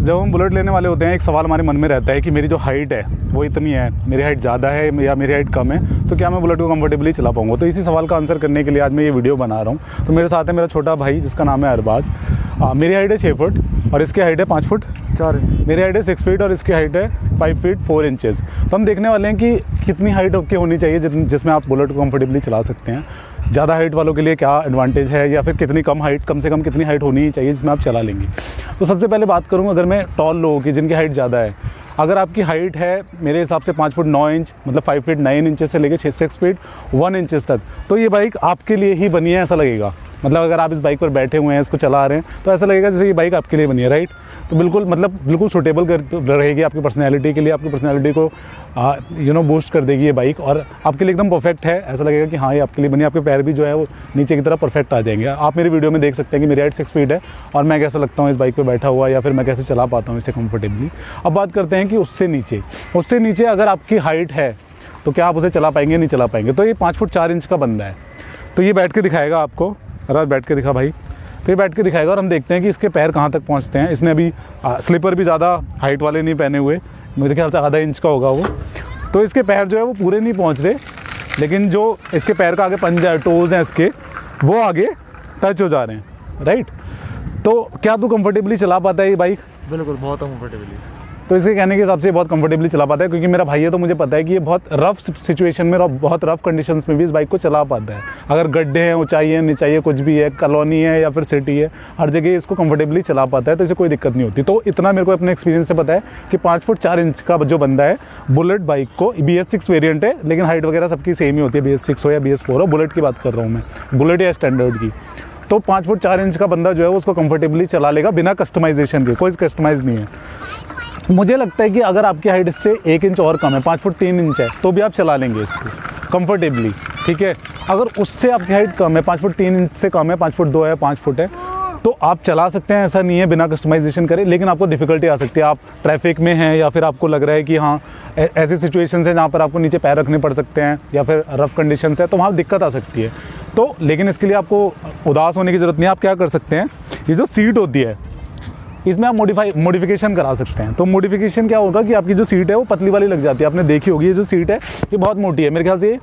जब हम बुलेट लेने वाले होते हैं एक सवाल हमारे मन में रहता है कि मेरी जो हाइट है वो इतनी है, मेरी हाइट ज़्यादा है या मेरी हाइट कम है, तो क्या मैं बुलेट को कंफर्टेबली चला पाऊंगा। तो इसी सवाल का आंसर करने के लिए आज मैं ये वीडियो बना रहा हूँ। तो मेरे साथ है मेरा छोटा भाई जिसका नाम है अरबाज। मेरी हाइट है 6 फुट और इसकी हाइट है 5 फुट 4 इंच। मेरी हाइट है 6 फीट और इसकी हाइट है 5 फीट 4 इंचेस। तो हम देखने वाले हैं कि कितनी हाइट आपकी होनी चाहिए जिसमें आप बुलेट को कंफर्टेबली चला सकते हैं। ज़्यादा हाइट वालों के लिए क्या एडवांटेज है या फिर कितनी कम हाइट, कम से कम कितनी हाइट होनी चाहिए जिसमें आप चला लेंगे। तो सबसे पहले बात करूँ अगर मैं टॉल लोगों की जिनकी हाइट ज़्यादा है, अगर आपकी हाइट है मेरे हिसाब से 5 फुट 9 इंच मतलब 5 फीट 9 इंचेस से लेकर 6 फीट 1 इंचेस तक, तो ये बाइक आपके लिए ही बनी है ऐसा लगेगा। मतलब अगर आप इस बाइक पर बैठे हुए हैं, इसको चला रहे हैं, तो ऐसा लगेगा जैसे ये बाइक आपके लिए बनी है, राइट। तो बिल्कुल सूटेबल रहेगी आपकी पर्सनैलिटी के लिए, आपकी पर्सनैलिटी को बूस्ट कर देगी ये बाइक और आपके लिए एकदम परफेक्ट है। ऐसा लगेगा कि हाँ ये आपके लिए बनी है। आपके पैर भी जो है वो नीचे की तरफ परफेक्ट आ जाएंगे। आप मेरी वीडियो में देख सकते हैं कि मेरी हाइट 6 फीट है और मैं कैसा लगता हूँ इस बाइक पर बैठा हुआ या फिर मैं कैसे चला पाता हूँ इसे कंफर्टेबली। अब बात करते हैं कि उससे नीचे अगर आपकी हाइट है तो क्या आप उसे चला पाएंगे, नहीं चला पाएंगे। तो ये 5 फुट 4 इंच का बंदा है, तो ये बैठ के दिखाएगा आपको। अरे बैठ के दिखा भाई। तो ये बैठ के दिखाएगा और हम देखते हैं कि इसके पैर कहाँ तक पहुँचते हैं। इसने अभी स्लीपर भी ज़्यादा हाइट वाले नहीं पहने हुए, मेरे ख्याल से आधा इंच का होगा वो। तो इसके पैर जो है वो पूरे नहीं पहुँच रहे, लेकिन जो इसके पैर का आगे पंजा है, टोज़ हैं इसके, वो आगे टच हो जा रहे हैं, राइट। तो क्या तू कंफर्टेबली चला पाता है ये बाइक? बिल्कुल, बहुत कंफर्टेबली। तो इसके कहने के हिसाब से बहुत कंफर्टेबली चला पाता है, क्योंकि मेरा भाई है तो मुझे पता है कि ये बहुत रफ सिचुएशन में और बहुत रफ कंडीशंस में भी इस बाइक को चला पाता है। अगर गड्ढे हैं, ऊंचाई है, नीचाई है, कुछ भी है, कॉलोनी है या फिर सिटी है, हर जगह इसको कंफर्टेबली चला पाता है, तो इसे कोई दिक्कत नहीं होती। तो इतना मेरे को अपने एक्सपीरियंस से पता है कि 5 फुट 4 इंच का जो बंदा है, बुलेट बाइक को BS6 वेरियंट है, लेकिन हाइट वगैरह सबकी सेम ही होती है, BS6 हो या BS4 हो। बुलेट की बात कर रहा हूँ मैं, बुलेट या स्टैंडर्ड की। तो 5 फुट 4 इंच का बंदा जो है उसको कंफर्टेबली चला लेगा बिना कस्टमाइजेशन के। कोई कस्टमाइज़ नहीं है। मुझे लगता है कि अगर आपकी हाइट इससे 1 इंच और कम है, 5 फुट 3 इंच है, तो भी आप चला लेंगे इसको कंफर्टेबली, ठीक है। अगर उससे आपकी हाइट कम है, 5 फुट 3 इंच से कम है, 5 फुट 2 है, 5 फुट है, तो आप चला सकते हैं, ऐसा नहीं है बिना कस्टमाइजेशन करें। लेकिन आपको डिफ़िकल्टी आ सकती है। आप ट्रैफिक में हैं या फिर आपको लग रहा है कि हाँ ऐसी सिचुएशंस हैं जहाँ पर आपको नीचे पैर रखने पड़ सकते हैं या फिर रफ कंडीशंस है, तो वहाँ दिक्कत आ सकती है। तो लेकिन इसके लिए आपको उदास होने की ज़रूरत नहीं है। आप क्या कर सकते हैं, ये जो सीट होती है इसमें आप मॉडिफिकेशन करा सकते हैं। तो मॉडिफिकेशन क्या होगा कि आपकी जो सीट है वो पतली वाली लग जाती है। आपने देखी होगी ये जो सीट है ये बहुत मोटी है, मेरे ख्याल से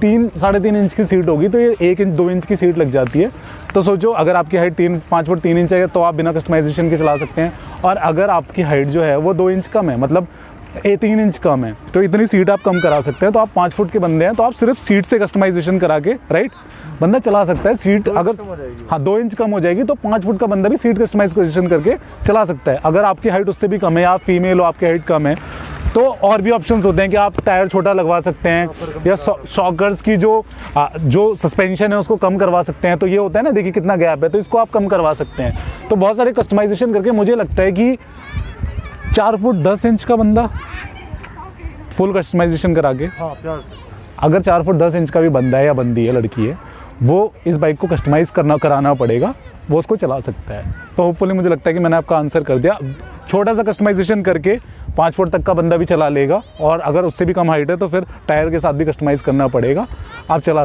3-3.5 इंच की सीट होगी, तो ये 1 इंच 2 इंच की सीट लग जाती है। तो सोचो अगर आपकी हाइट 5 फुट 3 इंच है तो आप बिना कस्टमाइजेशन के चला सकते हैं। और अगर आपकी हाइट जो है वो 2 इंच कम है, मतलब 3 इंच कम है, तो इतनी सीट आप कम करा सकते हैं। तो आप 5 फुट के बंदे हैं तो आप सिर्फ सीट से कस्टमाइजेशन करा के, राइट, बंदा चला सकता है। सीट अगर 2 इंच कम हो जाएगी तो 5 फुट का बंदा भी सीट कस्टमाइजेशन करके चला सकता है। अगर आपकी हाइट उससे भी कम है, आप फीमेल हो, आपकी हाइट कम है, तो और भी ऑप्शंस होते हैं कि आप टायर छोटा लगवा सकते हैं या शॉकर्स की जो सस्पेंशन है उसको कम करवा सकते हैं। तो ये होता है ना, देखिए कितना गैप है, तो इसको आप कम करवा सकते हैं। तो बहुत सारे कस्टमाइजेशन करके मुझे लगता है कि 4 फुट 10 इंच का बंदा फुल कस्टमाइजेशन करा के, हाँ, प्यार से। अगर 4 फुट 10 इंच का भी बंदा है या बंदी है, लड़की है, वो इस बाइक को कस्टमाइज़ कराना पड़ेगा, वो उसको चला सकता है। तो होपफुली मुझे लगता है कि मैंने आपका आंसर कर दिया। छोटा सा कस्टमाइजेशन करके 5 फुट तक का बंदा भी चला लेगा, और अगर उससे भी कम हाइट है तो फिर टायर के साथ भी कस्टमाइज़ करना पड़ेगा, आप चला